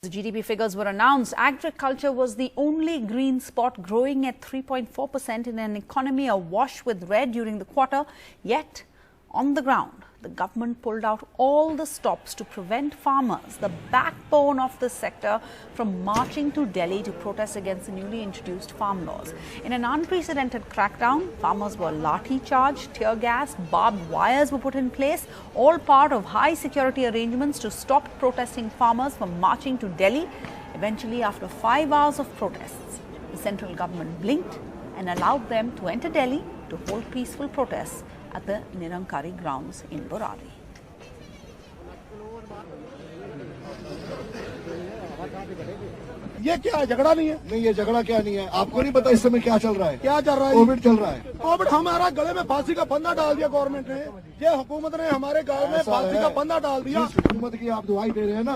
The GDP figures were announced. Agriculture was the only green spot, growing at 3.4% in an economy awash with red during the quarter. Yet, on the ground, the government pulled out all the stops to prevent farmers, the backbone of the sector, from marching to Delhi to protest against the newly introduced farm laws. In an unprecedented crackdown, farmers were lathi-charged, tear gas, barbed wires were put in place, all part of high security arrangements to stop protesting farmers from marching to Delhi. Eventually, after 5 hours of protests, the central government blinked and allowed them to enter Delhi to hold peaceful protests at the Nirankari grounds in Borari. ये क्या झगड़ा नहीं है? नहीं, ये झगड़ा क्या नहीं है? आपको नहीं पता इस समय क्या चल रहा है? क्या चल रहा है? कोविड चल रहा है। कोविड हमारा गले में फांसी का फंदा डाल दिया गवर्नमेंट ने। ये हुकूमत ने हमारे गले में फांसी का फंदा डाल दिया। जिस हुकूमत की आप दुआई दे रहे हैं ना,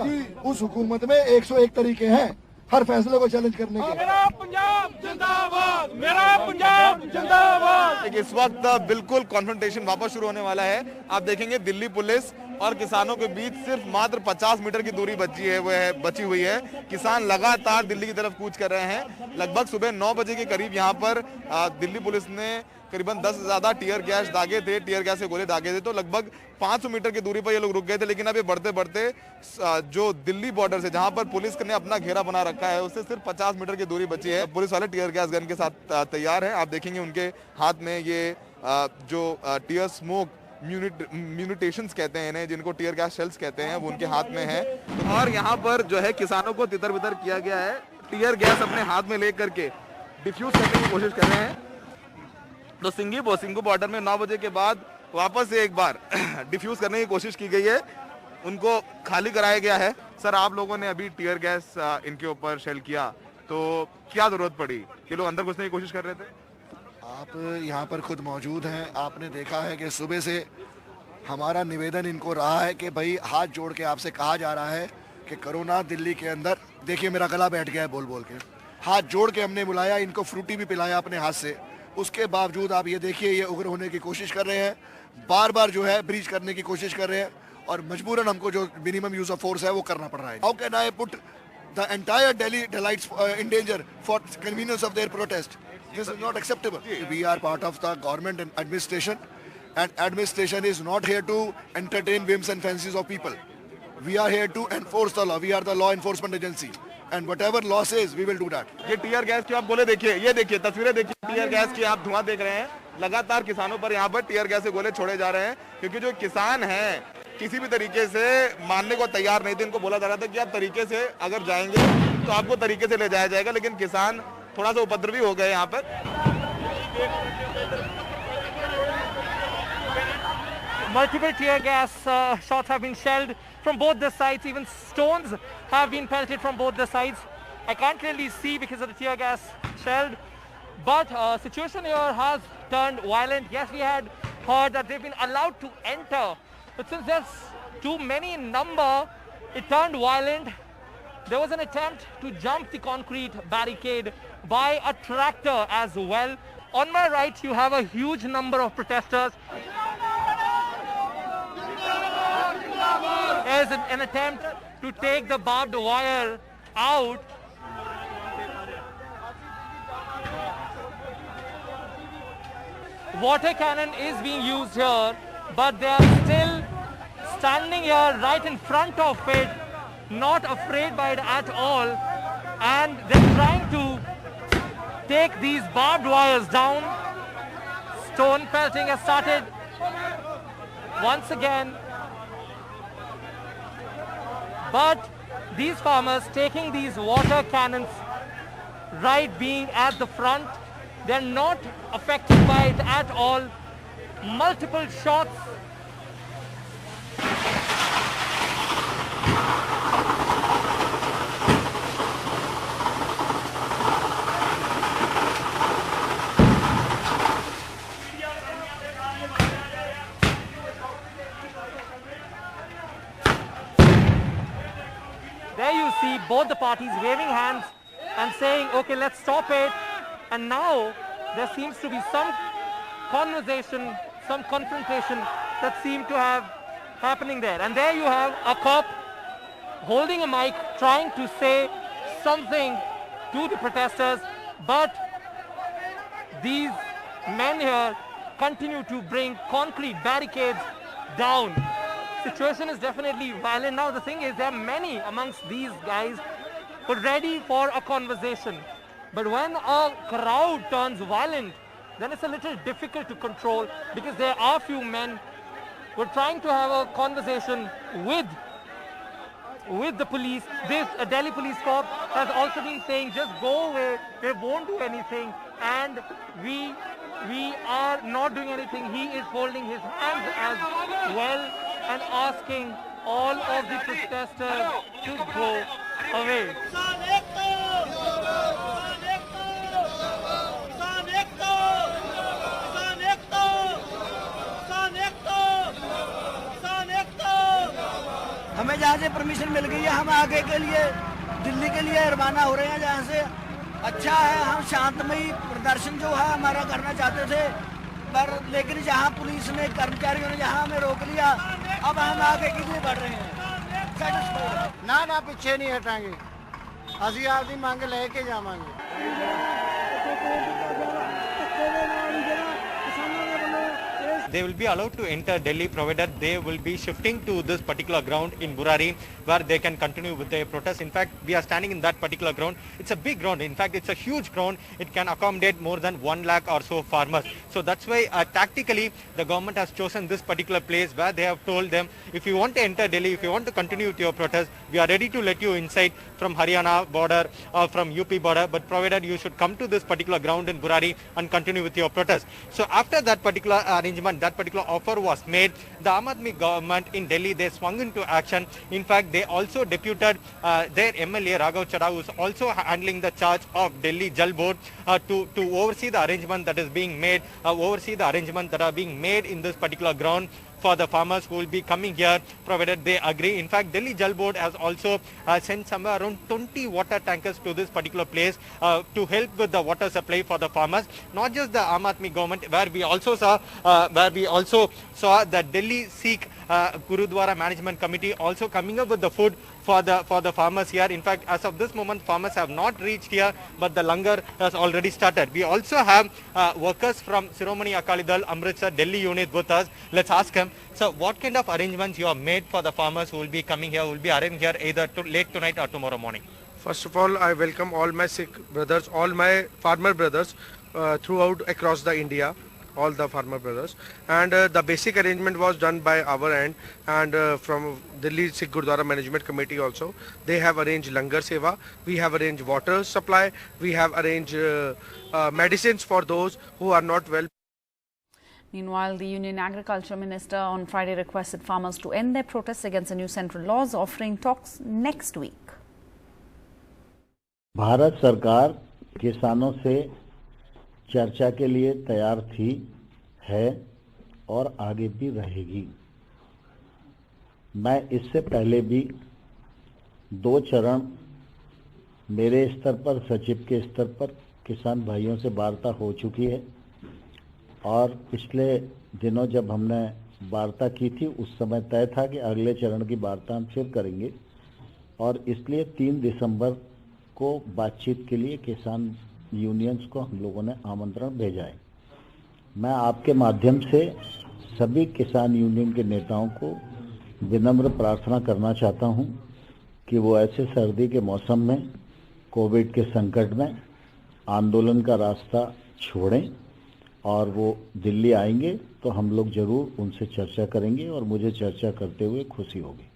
उस हुकूमत में 101 तरीके हैं हर फैसले को चैलेंज करने के। मेरा पंजाब जिंदाबाद, मेरा पंजाब जिंदाबाद। इस वक्त बिल्कुल कॉन्फ्रंटेशन वापस शुरू होने वाला है। आप देखेंगे दिल्ली पुलिस और किसानों के बीच सिर्फ मात्र 50 मीटर की दूरी बची हुई है। किसान लगातार दिल्ली की तरफ कूच कर रहे हैं। लगभग सुबह 9 बजे के करीब यहाँ पर दिल्ली पुलिस ने करीबन 10 से ज्यादा टीयर गैस दागे थे, टीयर गैस के गोले दागे थे। तो लगभग 500 मीटर की दूरी पर ये लोग रुक गए थे, लेकिन अब ये बढ़ते बढ़ते जो दिल्ली बॉर्डर से जहां पर पुलिस ने अपना घेरा बना रखा है, उससे सिर्फ 50 मीटर की दूरी बची है। पुलिस वाले टीयर गैस गन के साथ तैयार है। आप देखेंगे उनके हाथ में ये जो टीयर स्मोक म्यूनिटेशंस कहते हैं इन्हें, जिनको टीयर गैस शेल्स कहते हैं, वो उनके हाथ में है। और यहाँ पर जो है किसानों को तितर बितर किया गया है। टीयर गैस अपने हाथ में लेकर के डिफ्यूज करने की कोशिश कर रहे हैं। तो सिंघू बॉर्डर में 9 बजे के बाद वापस से एक बार डिफ्यूज करने की कोशिश की गई है। उनको खाली कराया गया है। सर, आप लोगों ने अभी टीयर गैस इनके ऊपर शेल किया, तो क्या जरूरत पड़ी? ये लोग अंदर घुसने की कोशिश कर रहे थे। आप यहाँ पर खुद मौजूद हैं। आपने देखा है कि सुबह से हमारा निवेदन इनको रहा है कि भाई हाथ जोड़ के आपसे कहा जा रहा है कि कोरोना दिल्ली के अंदर, देखिए मेरा गला बैठ गया है बोल बोल के, हाथ जोड़ के हमने बुलाया, इनको फ्रूटी भी पिलाया अपने हाथ से। उसके बावजूद आप ये देखिए ये उग्र होने की कोशिश कर रहे हैं, बार बार जो है ब्रीच करने की कोशिश कर रहे हैं, और मजबूरन हमको जो मिनिमम यूज ऑफ फोर्स है वो करना पड़ रहा है। How can I put the entire Delhi delights in danger for convenience of their protest? This is not acceptable. We are part of the government and administration is not here to entertain whims and fancies of people. We are here to enforce the law. We are the law enforcement agency, and whatever law says, we will do that. ये tear gas की आप गोले देखिए, ये देखिए तस्वीरें देखिए, tear gas की आप धुआं देख रहे हैं। लगातार किसानों पर यहाँ पर टीयर गैस के गोले छोड़े जा रहे हैं, क्योंकि जो किसान हैं किसी भी तरीके से मानने को तैयार नहीं थे। इनको बोला जा रहा था कि आप तरीके से अगर जाएंगे तो आपको तरीके से ले जाया जाएगा, लेकिन किसान थोड़ा सा उपद्रवी हो गए यहाँ पर। Multiple tear gas shots have been shelled from both the sides. Even stones have been pelted from both the sides. I can't really see because of the tear gas shelled, but situation here has turned violent. Yes, we had heard that they've been allowed to enter, but since there's too many in number, it turned violent. There was an attempt to jump the concrete barricade by a tractor as well. On my right, you have a huge number of protesters. There's an attempt to take the barbed wire out. Water cannon is being used here, but they are still standing here right in front of it, not afraid by it at all, and they're trying to take these barbed wires down. Stone pelting has started once again, but these farmers taking these water cannons right being at the front, they're not affected by it at all. Multiple shots. There you see both the parties waving hands and saying, okay, let's stop it. And now there seems to be some conversation, some confrontation that seemed to have happening there. And there you have a cop holding a mic trying to say something to the protesters, but these men here continue to bring concrete barricades down. Situation is definitely violent. Now the thing is, there are many amongst these guys who are ready for a conversation. But when a crowd turns violent, then it's a little difficult to control, because there are few men who are trying to have a conversation with the police. This Delhi Police Corps has also been saying, just go away, they won't do anything, and we are not doing anything. He is holding his hands as well and asking all of the protesters to go away. हमें जहाँ से permission मिल गई है, हम आगे के लिए दिल्ली के लिए रवाना हो रहे हैं। जहाँ से अच्छा है, हम शांतमयी प्रदर्शन जो है हमारा करना चाहते थे, पर लेकिन जहाँ पुलिस ने, कर्मचारियों ने जहाँ हमें रोक लिया, अब हम आगे के लिए बढ़ रहे हैं। ना पीछे नहीं हटाएंगे, ਅਸੀਂ ਆਪਦੀ ਮੰਗ ਲੈ ਕੇ ਜਾਵਾਂਗੇ। They will be allowed to enter Delhi provided they will be shifting to this particular ground in Burari, where they can continue with their protest. In fact, we are standing in that particular ground. It's a big ground. In fact, it's a huge ground. It can accommodate more than 1 lakh or so farmers. So that's why tactically the government has chosen this particular place, where they have told them, if you want to enter Delhi, if you want to continue with your protest, we are ready to let you inside from Haryana border or from UP border, but provided you should come to this particular ground in Burari and continue with your protest. So after that particular arrangement, that particular offer was made, the Aam Aadmi government in Delhi, they swung into action. In fact, they also deputed their MLA Raghav Chadha, who is also handling the charge of Delhi Jal Board, to oversee the arrangement that is being made, oversee the arrangement that are being made in this particular ground for the farmers who will be coming here, provided they agree. In fact, Delhi Jal Board has also sent somewhere around 20 water tankers to this particular place to help with the water supply for the farmers. Not just the Aam Aadmi government, where we also saw the Delhi Sikh Gurudwara Management Committee also coming up with the food for the farmers here. In fact, as of this moment, farmers have not reached here, but the langar has already started. We also have workers from Shiromani Akali Dal Amritsar Delhi unit with us. Let's ask him. So, what kind of arrangements you have made for the farmers who will be coming here, who will be arriving here either late tonight or tomorrow morning? First of all, I welcome all my Sikh brothers, all my farmer brothers throughout across the India, all the farmer brothers, and the basic arrangement was done by our end, and from Delhi Sikh Gurudwara Management Committee also. They have arranged langar seva, we have arranged water supply, we have arranged medicines for those who are not well. Meanwhile, the Union Agriculture Minister on Friday requested farmers to end their protests against the new central laws, offering talks next week. Bharat सरकार किसानों से चर्चा के लिए तैयार थी, है और आगे भी रहेगी। मैं इससे पहले भी 2 चरण मेरे स्तर पर, सचिव के स्तर पर किसान भाइयों से वार्ता हो चुकी है, और पिछले दिनों जब हमने वार्ता की थी उस समय तय था कि अगले चरण की वार्ता हम फिर करेंगे, और इसलिए 3 दिसंबर को बातचीत के लिए किसान यूनियंस को हम लोगों ने आमंत्रण भेजा है। मैं आपके माध्यम से सभी किसान यूनियन के नेताओं को विनम्र प्रार्थना करना चाहता हूं कि वो ऐसे सर्दी के मौसम में, कोविड के संकट में आंदोलन का रास्ता छोड़ें, और वो दिल्ली आएंगे तो हम लोग जरूर उनसे चर्चा करेंगे और मुझे चर्चा करते हुए खुशी होगी।